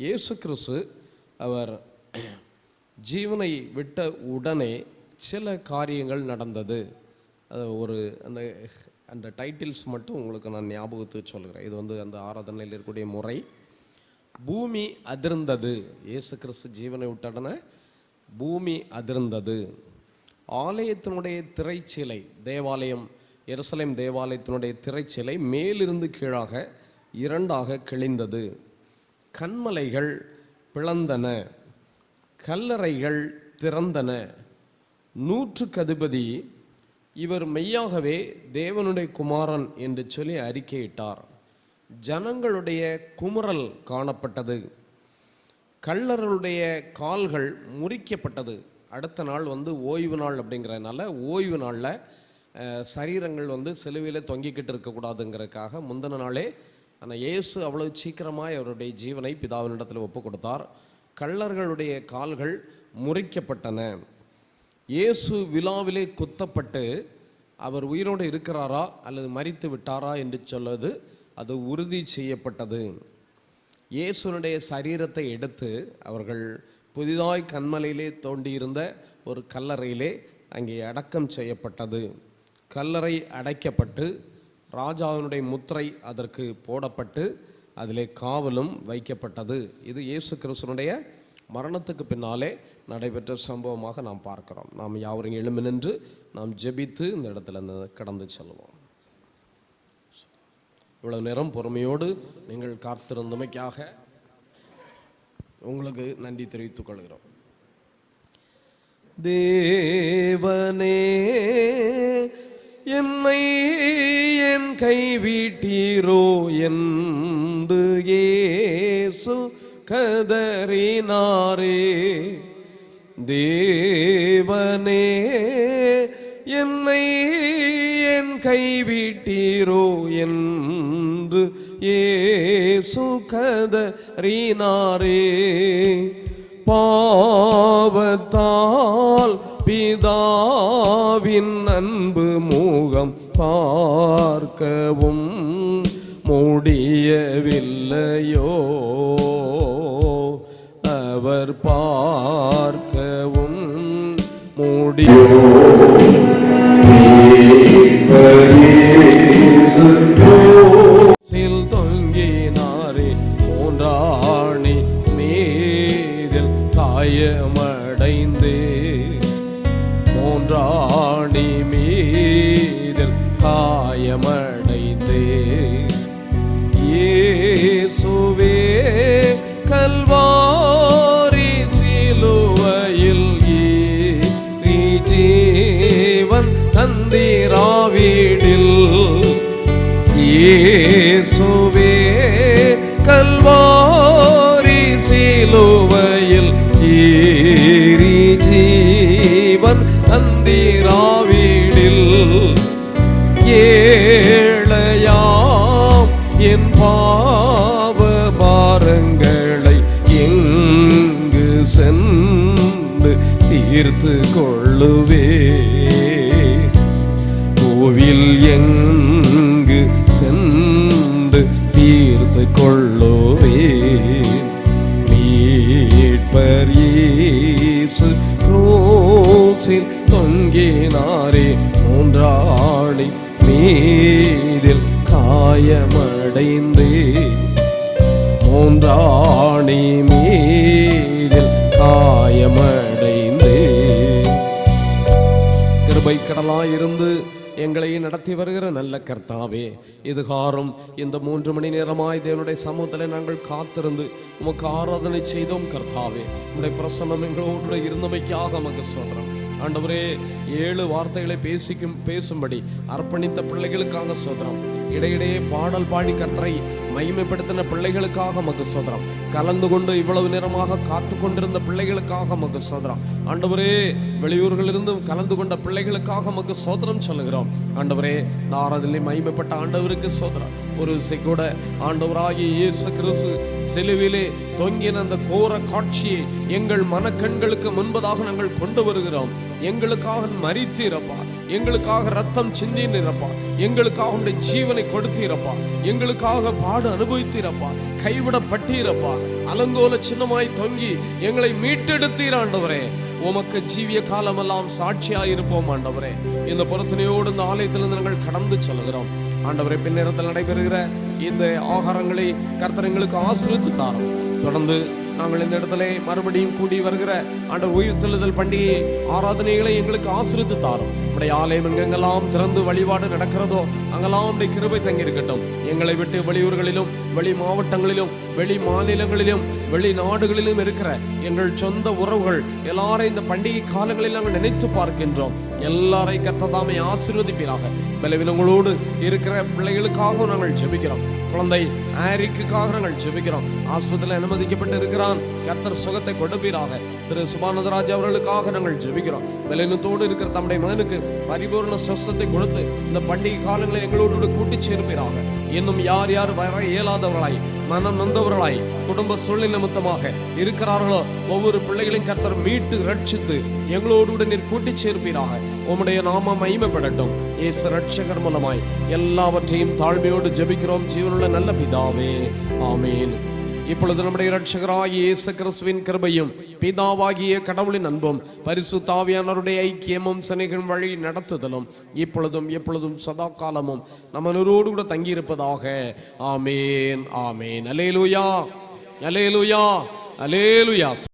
இயேசு கிறிஸ்து அவர் ஜீவனை விட்ட உடனே சில காரியங்கள் நடந்தது. அது ஒரு அந்த டைட்டில்ஸ் மட்டும் உங்களுக்கு நான் ஞாபகத்துக்கு சொல்கிறேன். இது அந்த ஆராதனையில் இருக்கக்கூடிய முறை. பூமி அதிர்ந்தது. இயேசு கிறிஸ்து ஜீவனை விட்ட உடனே பூமி அதிர்ந்தது. ஆலயத்தினுடைய திரைச்சிலை, தேவாலயம், எருசலேம் தேவாலயத்தினுடைய திரைச்சிலை மேலிருந்து கீழாக இரண்டாக கிழிந்தது. கன்மலைகள் பிளந்தன, கல்லறைகள் திறந்தன. 100க்கு அதிபதி இவர் மெய்யாகவே தேவனுடைய குமாரன் என்று சொல்லி அறிக்கையிட்டார். ஜனங்களுடைய குமுறல் காணப்பட்டது. கள்ளர்களுடைய கால்கள் முறிக்கப்பட்டது. அடுத்த நாள் ஓய்வு நாள் அப்படிங்கிறதுனால ஓய்வு நாளில் சரீரங்கள் சிலுவையில் தொங்கிக்கிட்டு இருக்கக்கூடாதுங்கிறதுக்காக முந்தின நாளே ஆனால் இயேசு அவ்வளவு சீக்கிரமாக அவருடைய ஜீவனை பிதாவினிடத்தில் ஒப்பு கொடுத்தார். கள்ளர்களுடைய கால்கள் முறிக்கப்பட்டன. இயேசு விழாவிலே குத்தப்பட்டு அவர் உயிரோடு இருக்கிறாரா அல்லது மரித்து விட்டாரா என்று சொல்வது அது உறுதி செய்யப்பட்டது. இயேசுனுடைய சரீரத்தை எடுத்து அவர்கள் புதிதாய் கன்மலையிலே தோண்டியிருந்த ஒரு கல்லறையிலே அங்கே அடக்கம் செய்யப்பட்டது. கல்லறை அடைக்கப்பட்டு ராஜாவினுடைய முத்திரை அதற்கு போடப்பட்டு அதிலே காவலும் வைக்கப்பட்டது. இது இயேசு கிறிஸ்துனுடைய மரணத்துக்கு பின்னாலே நடைபெற்ற சம்பவமாக நாம் பார்க்கிறோம். நாம் யாவரும் எழும்பி நின்று நாம் ஜெபித்து இந்த இடத்துல கடந்து செல்வோம். இவ்வளவு நேரம் பொறுமையோடு நீங்கள் காத்திருந்தமைக்காக உங்களுக்கு நன்றி தெரிவித்துக் கொள்கிறோம். தேவனே, என்னை என் கைவிட்டீரோ என்று இயேசு கதறினாரே. தேவனே, என்னை என் கைவிட்டீரோ என்று இயேசு கதறினாரே. பாவத்தால் பிதாவின் அன்பு முகம் பார்க்கவும் முடியவில்லையோ, அவர் பார்க்கவும் முடியோ. தொங்கினாரே போன்றாணி மீதில் காயமடைந்து, போன்றாணி மீதில் காயமடைந்து, இயேசுவே கல்வாரி சிலுவையில் ஜீவன் தந்திராவிடில், இயேசுவே கல்வாரி சிலுவையில் ஏறி ஜீவன் தந்திராவிடில், ஏழையாம் என் பாவ பாரங்களை எங்கு சென்று தீர்த்து கொள்ளுவே. கோவில் எங்கு சென்று தீர்த்து கொள்ளுவே. மீட்பர் இயேசு கிரூசில் தொங்கினாரே, மூன்றாணி மீதில் காயமடைந்து, மூன்றாணி மீதில் காயமடைந்து. கிருபை கடலாயிருந்து எங்களை நடத்தி வருகிற நல்ல கர்த்தாவே, இதுகாரும் இந்த 3 மணி நேரமாய் தேவனுடைய சமூகத்தில் நாங்கள் காத்திருந்து உமக்கு ஆராதனை செய்தோம். கர்த்தாவே, உம்முடைய பிரசன்னம் எங்களோடு இருந்தமைக்காக உமக்கு சொல்றோம். ஆண்டவரே, 7 வார்த்தைகளை பேசும்படி அர்ப்பணித்த பிள்ளைகளுக்காக சோதரம். இடையிடையே பாடல் பாடி கர்த்தரை மகிமைப்படுத்தின பிள்ளைகளுக்காக உமக்கு சோதரம். கலந்து கொண்டு இவ்வளவு நேரமாக காத்து கொண்டிருந்த பிள்ளைகளுக்காக உமக்கு சோதரம். ஆண்டவரே, வெளியூர்களிலிருந்து கலந்து கொண்ட பிள்ளைகளுக்காக உமக்கு சோதரம் சொல்லுகிறோம். ஆண்டவரே, இந்த ஆராதனை மகிமைப்பட்ட ஆண்டவருக்கு சோதரம். ஒரு கூட ஆண்டவராகிய இயேசு கிறிஸ்து சிலுவிலே தொங்கின அந்த கோர காட்சியை எங்கள் மனக்கண்களுக்கு முன்பதாக நாங்கள் கொண்டு வருகிறோம். எங்களுக்காக மரித்தீரப்பா, எங்களுக்காக ரத்தம் சிந்தினீரப்பா, எங்களுக்காக உடைய ஜீவனை கொடுத்தீரப்பா, எங்களுக்காக பாடு அனுபவித்தீரப்பா, கைவிடப்பட்டீரப்பா, அலங்கோல சின்னமாய் தொங்கி எங்களை மீட்டெடுத்தீர் ஆண்டவரே. உமக்கு ஜீவிய காலமெல்லாம் சாட்சியாயிருப்போம் ஆண்டவரே. இந்த பொருத்தனையோடு இந்த ஆலயத்திலிருந்து நாங்கள் கடந்து செல்கிறோம் ஆண்டவரே. பின்னேரத்தில் நடைபெறுகிற இந்த ஆகாரங்களை கர்த்தர் எங்களுக்கு ஆசீர்வதித்து தாரும். தொடர்ந்து நாங்கள் இந்த இடத்துல மறுபடியும் கூடி வருகிற ஆண்டவர் உயிர்த்தெழுதல் பண்டிகை ஆராதனைகளை எங்களுக்கு ஆசீர்வதித்து தாரும். உடைய ஆலயம் எங்கெங்கெல்லாம் திறந்து வழிபாடு நடக்கிறதோ அங்கெல்லாம் உடைய கிருபை தங்கி இருக்கட்டும். எங்களை விட்டு வெளியூர்களிலும் வெளி மாவட்டங்களிலும் வெளி மாநிலங்களிலும் வெளிநாடுகளிலும் இருக்கிற எங்கள் சொந்த உறவுகள் எல்லாரும் இந்த பண்டிகை காலங்களில் நாங்கள் நினைத்து பார்க்கின்றோம். எல்லாரையும் கர்த்ததாமே ஆசீர்வதிப்பீராக. பலவீனங்களோடு இருக்கிற பிள்ளைகளுக்காக நாங்கள் ஜெபிக்கிறோம். குழந்தை ஆரிக்குக்காக நாங்கள் ஜெபிக்கிறோம். ஆஸ்பத்திரியில் அனுமதிக்கப்பட்டு இருக்கிறான், கர்த்தர் சுகத்தை கொடுப்பீராக. திரு சுபானந்தராஜ் அவர்களுக்காக நாங்கள் ஜெபிக்கிறோம். பலவீனத்தோடு இருக்கிற தம்முடைய மகனுக்கு பரிபூர்ண சுகத்தை கொடுத்து இந்த பண்டிகை காலங்களில் எங்களோடு கூட்டி சேர்ப்பீராக. இன்னும் யார் யார் வர இயலாதவர்களாய் மனம் நொந்தவர்களாய் குடும்ப சூழ்நிலை நிமித்தமாக இருக்கிறார்களோ ஒவ்வொரு பிள்ளைகளையும் கர்த்தர் மீட்டு ரட்சித்து எங்களோடு நீர் கூட்டி சேர்ப்பீராக. உம்முடைய நாமம் மகிமைப்படட்டும். இயேசு ரட்சகர் மூலமாய் எல்லாவற்றையும் தாழ்மையோடு ஜெபிக்கிறோம் ஜீவனுள்ள நல்ல பிதாவே, ஆமீன். இப்பொழுது நம்முடைய இரட்சகராகிய இயேசு கிறிஸ்துவின் கிருபையும் பிதாவாகிய கடவுளின் அன்பும் பரிசுத்த ஆவியானவருடைய ஐக்கியமும் சிநேகம் வழி நடத்துதலும் இப்பொழுதும் எப்பொழுதும் சதா காலமும் நம்மளோடு கூட தங்கியிருப்பதாக. ஆமேன், ஆமேன். அல்லேலூயா, அல்லேலூயா, அல்லேலூயா.